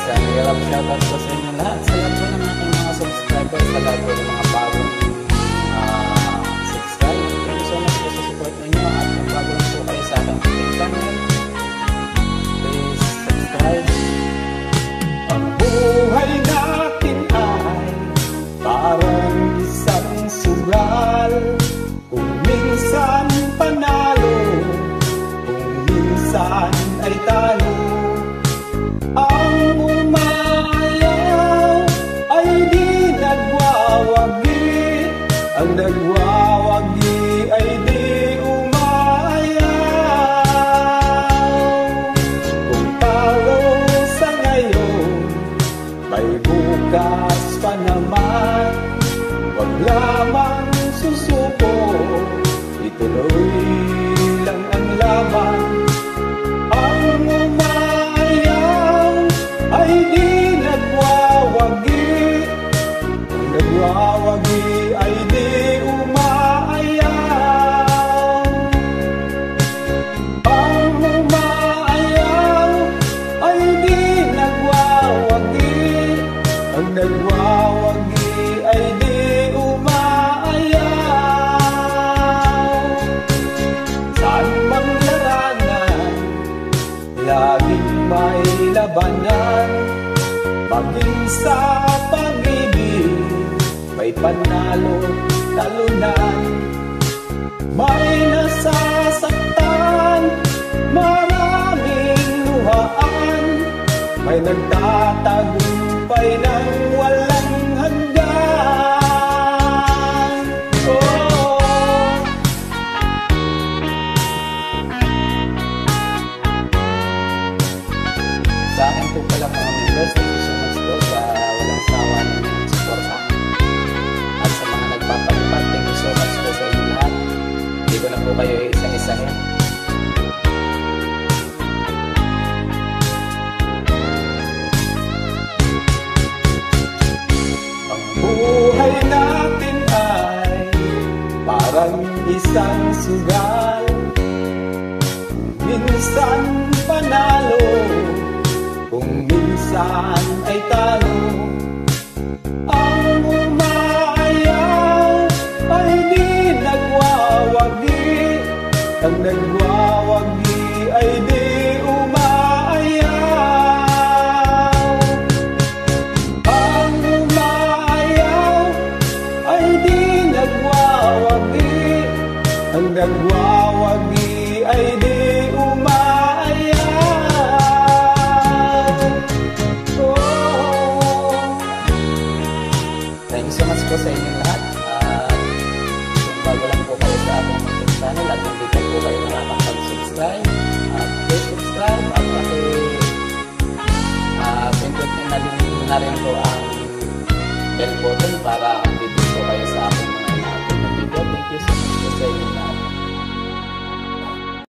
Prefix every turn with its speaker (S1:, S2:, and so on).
S1: Hirap shoutout po sa inyo lahat. Sa lahat po ng aking mga subscribers, sa lahat po ng mga bagong subscribe. Thank you so much po sa support ninyo. At kung bago lang po kayo sa aking channel, please subscribe.
S2: Ang buhay natin ay parang isang sugal. Kung minsan panalo, kung minsan ay talo. Ang umayaw ay di nagwawagi, ang nagwawagi ay di umayaw. Kung talo sa ngayon, may bukas pa naman. Wag lamang susuko, ituloy lang ang laban. Ang ay di nagwawagi, ang nagwawagi ay di umaayaw. Ang umaayaw ay di nagwawagi, ang nagwawagi ay di umaayaw. Saan mang larangan, laging may labanan. Maging sa pag-ibig, may panalo, talunan. May nasasaktan, maraming luhaan. May nagtatagumpay ng walang hanggan.
S1: Sa akin po pala mga members, thank you so much po sa walang sawa ng suporta. At sa mga nagpapalipat, thank you so much po sa inyo lahat. Hindi ko na po kayo isa-isahin.
S2: Ang buhay natin ay parang isang sugal. Minsan panalo, kung minsan ay talo. Ang umayaw ay di nagwawagi, ang nagwawagi ay di umaayaw. Ang umayaw ay di nagwawagi, ang nagwawagi ay di
S1: po sa inyo lahat. Kung bago lang po kayo sa aking YouTube channel at hindi pa po kayo nakakapag-subscribe, please subscribe at pindot na rin po ang bell button para update po kayo sa aking mga ina-upload na video. Thank you so much po sa inyo.